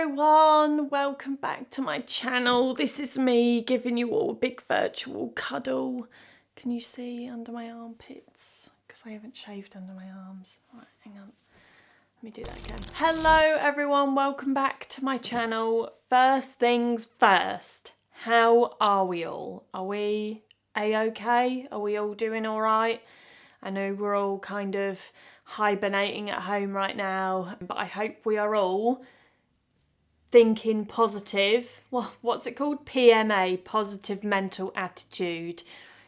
everyone, welcome back to my channel. This is me giving you all a big virtual cuddle. Can you see under my armpits? Because I haven't shaved under my arms. Right, hang on. Let me do that again. Hello everyone, welcome back to my channel. First things first, how are we all? Are we a-okay? Are we all doing all right? I know we're all kind of hibernating at home right now, but I hope we are all thinking positive. Well, what's it called? PMA, positive mental attitude.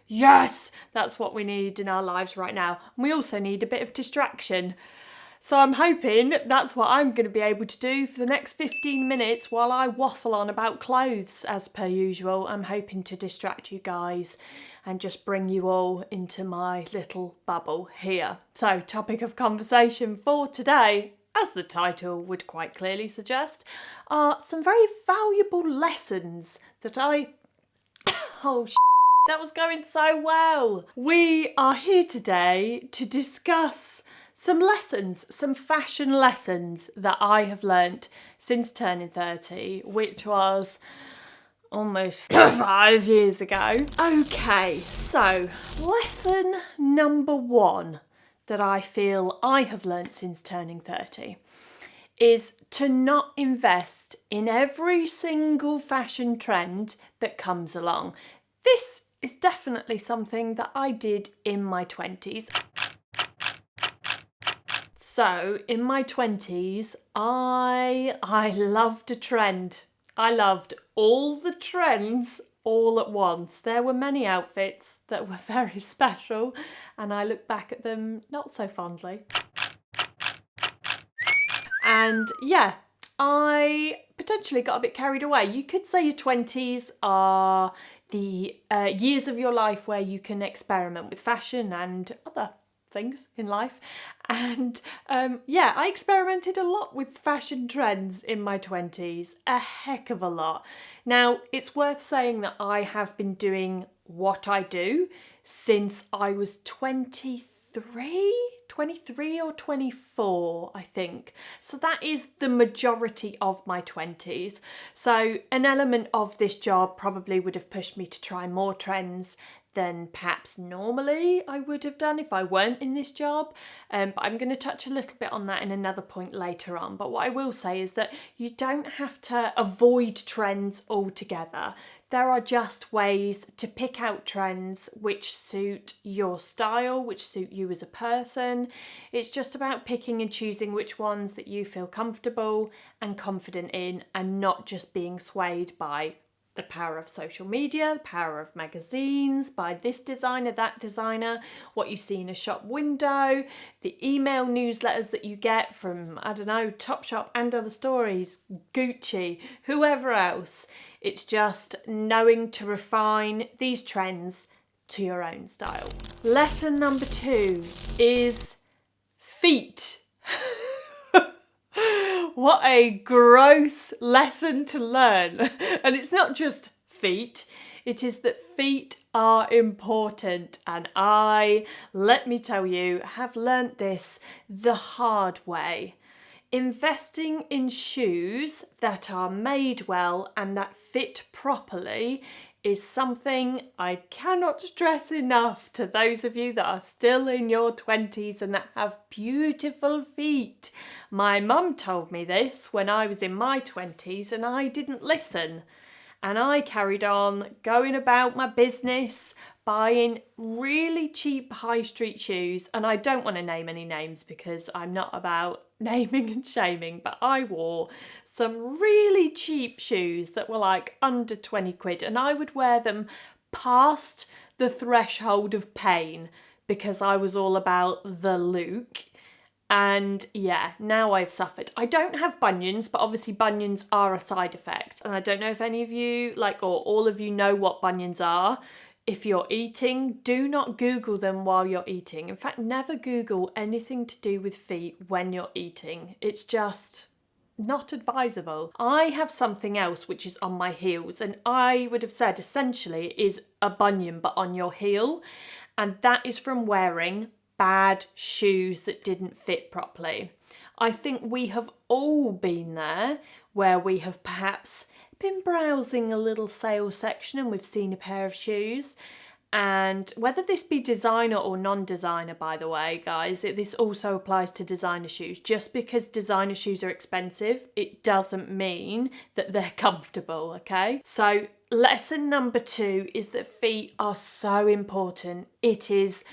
Yes, that's what we need in our lives right now. And we also need a bit of distraction. So I'm hoping that's what I'm going to be able to do for the next 15 minutes while I waffle on about clothes as per usual. I'm hoping to distract you guys and just bring you all into my little bubble here. So, topic of conversation for today, as the title would quite clearly suggest, are some very valuable lessons that oh, that was going so well. We are here today to discuss some lessons, some fashion lessons that I have learnt since turning 30, which was almost 5 years ago. Okay, so lesson number one that I feel I have learnt since turning 30 is to not invest in every single fashion trend that comes along. This is definitely something that I did in my 20s. So in my 20s, I loved a trend. I loved all the trends all at once. There were many outfits that were very special, and I look back at them not so fondly. And yeah, I potentially got a bit carried away. You could say your 20s are the years of your life where you can experiment with fashion and other things in life. And yeah, I experimented a lot with fashion trends in my 20s, a heck of a lot. Now, it's worth saying that I have been doing what I do since I was 23 or 24, I think. So that is the majority of my 20s. So an element of this job probably would have pushed me to try more trends than perhaps normally I would have done if I weren't in this job. But I'm going to touch a little bit on that in another point later on. But what I will say is that you don't have to avoid trends altogether. There are just ways to pick out trends which suit your style, which suit you as a person. It's just about picking and choosing which ones that you feel comfortable and confident in, and not just being swayed by the power of social media, the power of magazines, by this designer, that designer, what you see in a shop window, the email newsletters that you get from, I don't know, Topshop and Other Stories, Gucci, whoever else. It's just knowing to refine these trends to your own style. Lesson number two is feet. What a gross lesson to learn. And it's not just feet, it is that feet are important. And let me tell you, have learnt this the hard way. Investing in shoes that are made well and that fit properly is something I cannot stress enough to those of you that are still in your 20s and that have beautiful feet. My mum told me this when I was in my 20s and I didn't listen. And I carried on going about my business, buying really cheap high street shoes. And I don't want to name any names because I'm not about naming and shaming, but I wore some really cheap shoes that were like under 20 quid, and I would wear them past the threshold of pain because I was all about the look. And yeah, now I've suffered. I don't have bunions, but obviously bunions are a side effect. And I don't know if any of you, or all of you know what bunions are. If you're eating, do not Google them while you're eating. In fact, never Google anything to do with feet when you're eating. It's just not advisable. I have something else which is on my heels, and I would have said essentially is a bunion but on your heel, and that is from wearing bad shoes that didn't fit properly. I think we have all been there where we have perhaps been browsing a little sale section and we've seen a pair of shoes. And whether this be designer or non-designer, by the way, guys, this also applies to designer shoes. Just because designer shoes are expensive, it doesn't mean that they're comfortable, okay? So lesson number 2 is that feet are so important. It is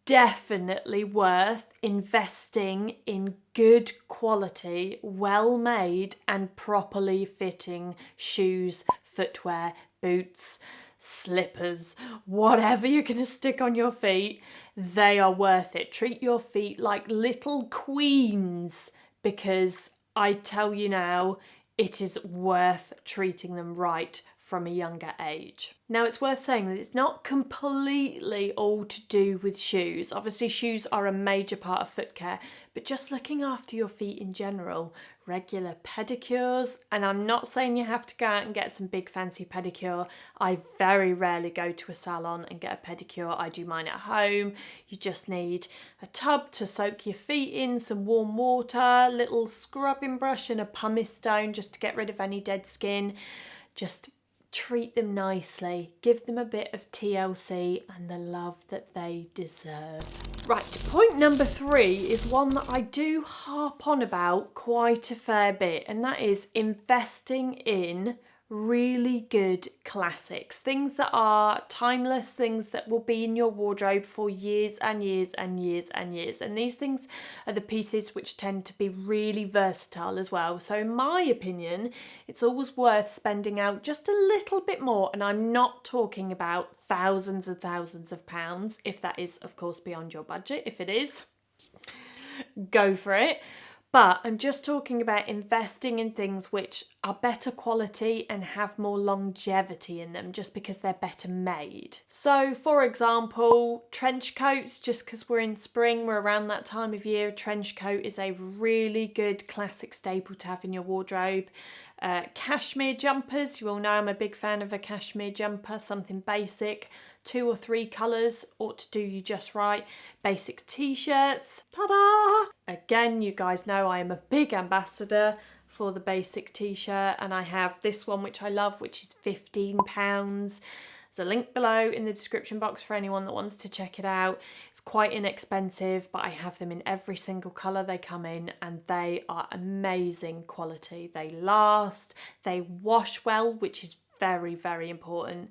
definitely worth investing in good quality, well-made and properly fitting shoes, footwear, boots, slippers, whatever you're going to stick on your feet. They are worth it. Treat your feet like little queens, because I tell you now, it is worth treating them right from a younger age. Now, it's worth saying that it's not completely all to do with shoes. Obviously, shoes are a major part of foot care, but just looking after your feet in general, regular pedicures, and I'm not saying you have to go out and get some big fancy pedicure. I very rarely go to a salon and get a pedicure. I do mine at home. You just need a tub to soak your feet in, some warm water, little scrubbing brush and a pumice stone just to get rid of any dead skin. Just treat them nicely, give them a bit of TLC and the love that they deserve. Right, point number 3 is one that I do harp on about quite a fair bit, and that is investing in really good classics, things that are timeless, things that will be in your wardrobe for years and years and years and years. And these things are the pieces which tend to be really versatile as well. So in my opinion, it's always worth spending out just a little bit more, and I'm not talking about thousands and thousands of pounds, if that is of course beyond your budget. If it is, go for it. But I'm just talking about investing in things which are better quality and have more longevity in them, just because they're better made. So for example, trench coats, just because we're in spring, we're around that time of year, a trench coat is a really good classic staple to have in your wardrobe. Cashmere jumpers, you all know I'm a big fan of a cashmere jumper, something basic. 2 or 3 colours ought to do you just right. Basic t-shirts, ta-da! Again, you guys know I am a big ambassador for the basic t-shirt, and I have this one which I love, which is £15. There's a link below in the description box for anyone that wants to check it out. It's quite inexpensive, but I have them in every single colour they come in, and they are amazing quality. They last, they wash well, which is very, very important,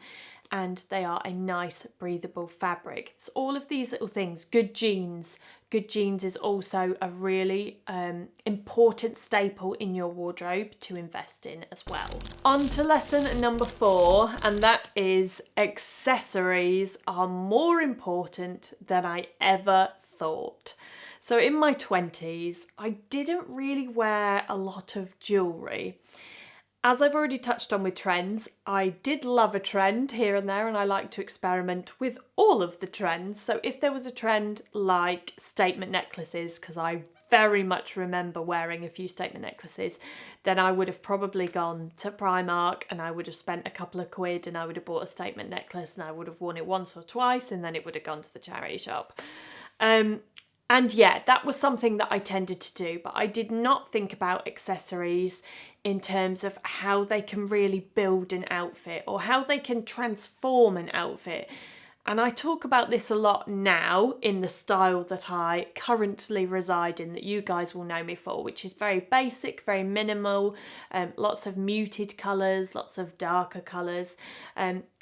and they are a nice breathable fabric. It's all of these little things. Good jeans. Good jeans is also a really important staple in your wardrobe to invest in as well. On to lesson number 4, and that is accessories are more important than I ever thought. So in my 20s, I didn't really wear a lot of jewellery. As I've already touched on with trends, I did love a trend here and there, and I like to experiment with all of the trends. So if there was a trend like statement necklaces, because I very much remember wearing a few statement necklaces, then I would have probably gone to Primark and I would have spent a couple of quid and I would have bought a statement necklace and I would have worn it once or twice, and then it would have gone to the charity shop. And yeah, that was something that I tended to do, but I did not think about accessories in terms of how they can really build an outfit or how they can transform an outfit. And I talk about this a lot now in the style that I currently reside in, that you guys will know me for, which is very basic, very minimal, lots of muted colours, lots of darker colours.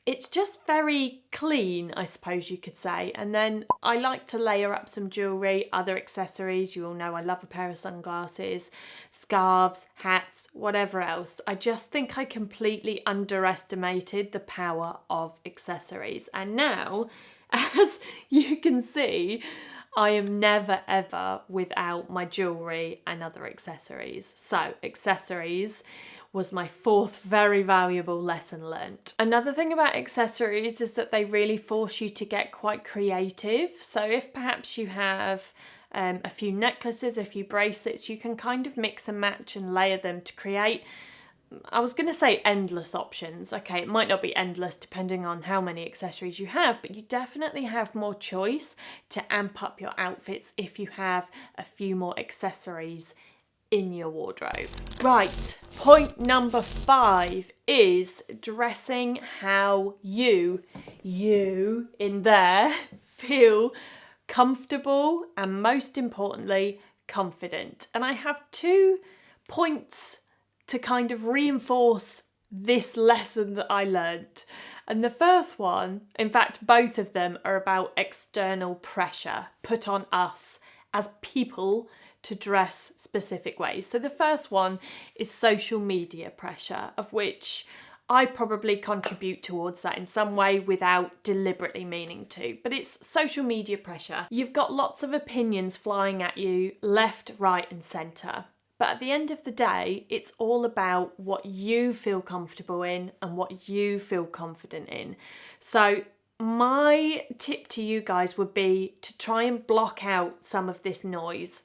It's just very clean, I suppose you could say. And then I like to layer up some jewellery, other accessories. You all know I love a pair of sunglasses, scarves, hats, whatever else. I just think I completely underestimated the power of accessories. And now, as you can see, I am never ever without my jewellery and other accessories. So accessories was my 4th very valuable lesson learnt. Another thing about accessories is that they really force you to get quite creative. So if perhaps you have a few necklaces, a few bracelets, you can kind of mix and match and layer them to create I was going to say endless options. Okay, it might not be endless depending on how many accessories you have, but you definitely have more choice to amp up your outfits if you have a few more accessories in your wardrobe. Right, point number 5 is dressing how you in there feel comfortable and, most importantly, confident. And I have 2 points to kind of reinforce this lesson that I learned. And the first one, in fact, both of them are about external pressure put on us as people to dress specific ways. So the first one is social media pressure, of which I probably contribute towards that in some way without deliberately meaning to. But it's social media pressure. You've got lots of opinions flying at you left, right, and centre. But at the end of the day, it's all about what you feel comfortable in and what you feel confident in. So my tip to you guys would be to try and block out some of this noise,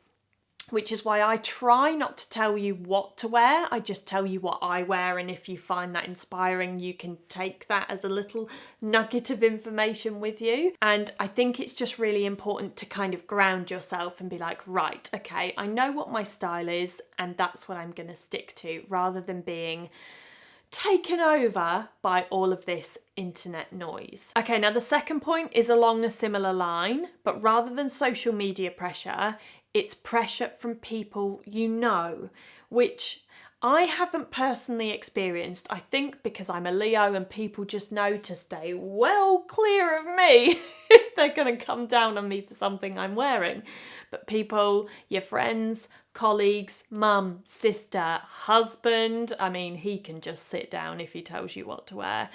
which is why I try not to tell you what to wear. I just tell you what I wear, and if you find that inspiring, you can take that as a little nugget of information with you. And I think it's just really important to kind of ground yourself and be like, right, okay, I know what my style is and that's what I'm going to stick to, rather than being taken over by all of this internet noise. Okay, now the second point is along a similar line, but rather than social media pressure, it's pressure from people you know, which I haven't personally experienced. I think because I'm a Leo and people just know to stay well clear of me if they're going to come down on me for something I'm wearing. But people, your friends, colleagues, mum, sister, husband, I mean, he can just sit down if he tells you what to wear.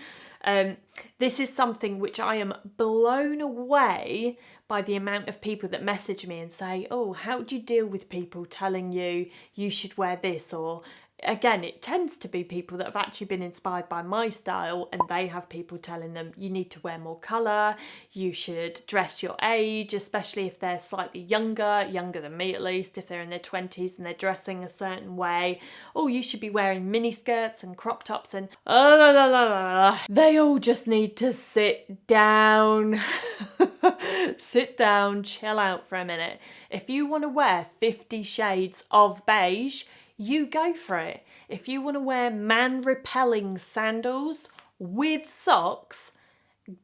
This is something which I am blown away by the amount of people that message me and say, oh, how do you deal with people telling you you should wear this? Or again, it tends to be people that have actually been inspired by my style, and they have people telling them you need to wear more colour, you should dress your age, especially if they're slightly younger than me at least, if they're in their 20s and they're dressing a certain way. Oh, you should be wearing mini skirts and crop tops, and they all just need to sit down. Sit down, chill out for a minute. If you want to wear 50 shades of beige, you go for it. If you want to wear man-repelling sandals with socks,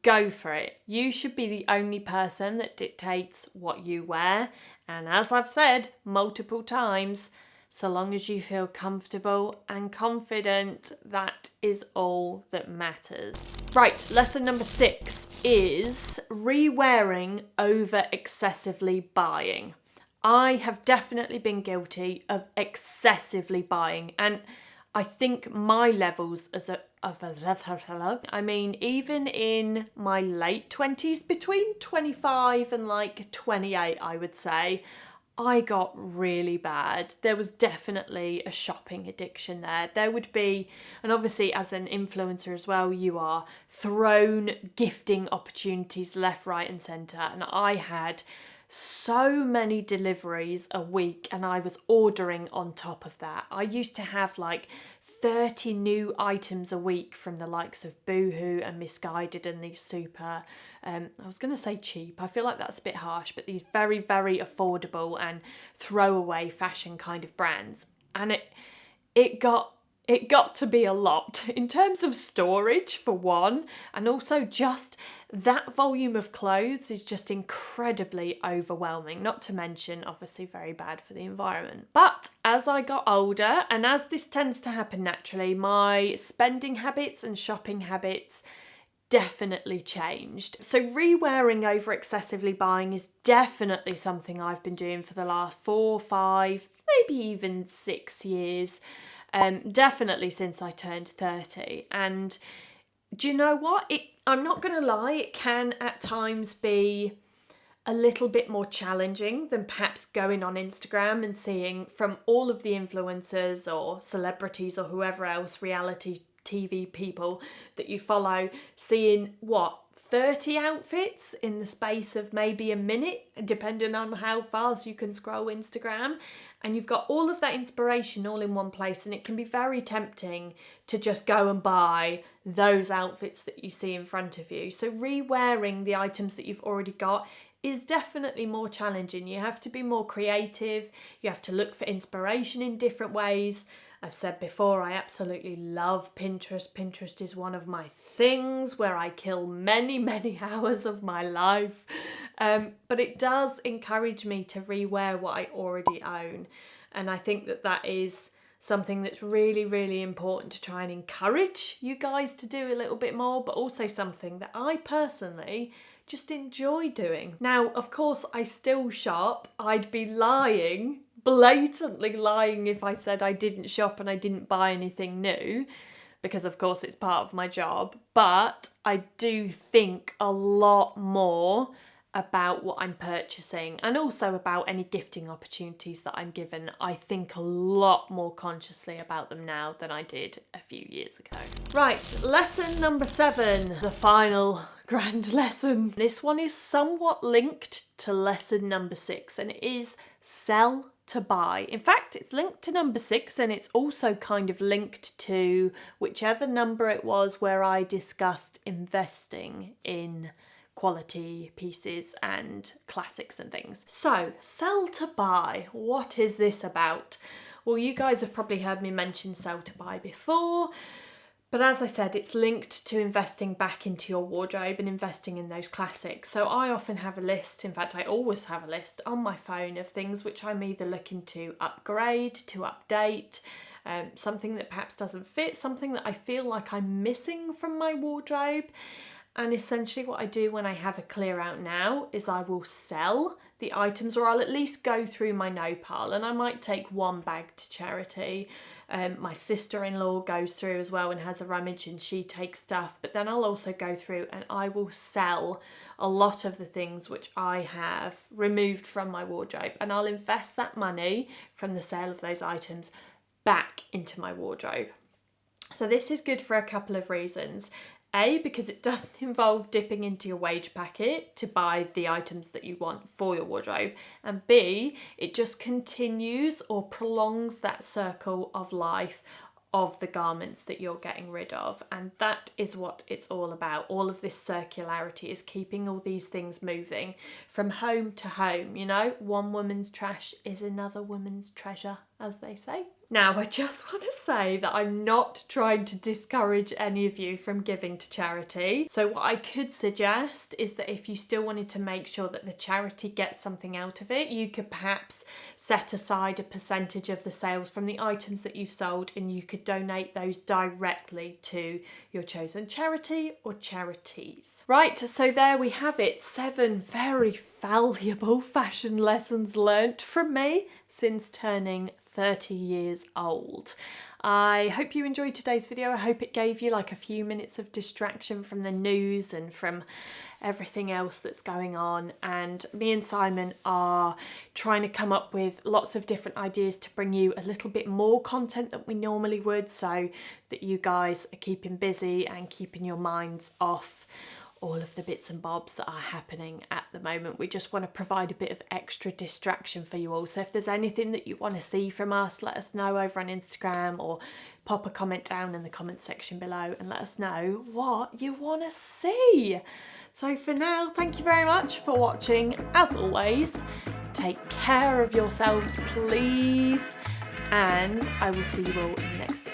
go for it. You should be the only person that dictates what you wear. And as I've said multiple times, so long as you feel comfortable and confident, that is all that matters. Right, lesson number 6 is rewearing over excessively buying. I have definitely been guilty of excessively buying, and I think my levels I mean, even in my late 20s, between 25 and like 28, I would say, I got really bad. There was definitely a shopping addiction there. There would be, and obviously as an influencer as well, you are thrown gifting opportunities left, right and centre, and I had so many deliveries a week and I was ordering on top of that. I used to have like 30 new items a week from the likes of Boohoo and Misguided and these super, I was going to say cheap, I feel like that's a bit harsh, but these very, very affordable and throwaway fashion kind of brands. And it got to be a lot in terms of storage for one, and also just that volume of clothes is just incredibly overwhelming, not to mention obviously very bad for the environment. But as I got older, and as this tends to happen naturally, my spending habits and shopping habits definitely changed. So rewearing over excessively buying is definitely something I've been doing for the last 4, 5, maybe even 6 years. Definitely since I turned 30. And do you know what? I'm not going to lie, it can at times be a little bit more challenging than perhaps going on Instagram and seeing from all of the influencers or celebrities or whoever else, reality TV people that you follow seeing, what, 30 outfits in the space of maybe a minute, depending on how fast you can scroll Instagram. And you've got all of that inspiration all in one place, and it can be very tempting to just go and buy those outfits that you see in front of you. So re-wearing the items that you've already got is definitely more challenging. You have to be more creative. You have to look for inspiration in different ways. I've said before, I absolutely love Pinterest. Pinterest is one of my things where I kill many, many hours of my life. But it does encourage me to rewear what I already own. And I think that that is something that's really, really important to try and encourage you guys to do a little bit more, but also something that I personally just enjoy doing. Now, of course, I still shop. I'd be lying, blatantly lying, if I said I didn't shop and I didn't buy anything new, because of course it's part of my job. But I do think a lot more about what I'm purchasing, and also about any gifting opportunities that I'm given. I think a lot more consciously about them now than I did a few years ago. Right, lesson number 7, the final grand lesson. This one is somewhat linked to lesson number 6, and it is sell to buy. In fact, it's linked to number 6, and it's also kind of linked to whichever number it was where I discussed investing in quality pieces and classics and things. So, sell to buy, what is this about? Well, you guys have probably heard me mention sell to buy before, but as I said, it's linked to investing back into your wardrobe and investing in those classics. So I often have a list, in fact I always have a list on my phone of things which I'm either looking to upgrade, to update, something that perhaps doesn't fit, something that I feel like I'm missing from my wardrobe. And essentially what I do when I have a clear out now is I will sell the items, or I'll at least go through my no pile, and I might take one bag to charity. My sister-in-law goes through as well and has a rummage, and she takes stuff, but then I'll also go through and I will sell a lot of the things which I have removed from my wardrobe, and I'll invest that money from the sale of those items back into my wardrobe. So this is good for a couple of reasons. A, because it doesn't involve dipping into your wage packet to buy the items that you want for your wardrobe. And B, it just continues or prolongs that circle of life of the garments that you're getting rid of. And that is what it's all about. All of this circularity is keeping all these things moving from home to home. You know, one woman's trash is another woman's treasure, as they say. Now, I just want to say that I'm not trying to discourage any of you from giving to charity. So what I could suggest is that if you still wanted to make sure that the charity gets something out of it, you could perhaps set aside a percentage of the sales from the items that you've sold, and you could donate those directly to your chosen charity or charities. Right, so there we have it. 7 very valuable fashion lessons learnt from me since turning 30 years old. I hope you enjoyed today's video. I hope it gave you like a few minutes of distraction from the news and from everything else that's going on. And me and Simon are trying to come up with lots of different ideas to bring you a little bit more content than we normally would, so that you guys are keeping busy and keeping your minds off all of the bits and bobs that are happening at the moment. We just want to provide a bit of extra distraction for you all. So if there's anything that you want to see from us, let us know over on Instagram, or pop a comment down in the comment section below and let us know what you want to see. So for now, thank you very much for watching. As always, take care of yourselves, please, and I will see you all in the next video.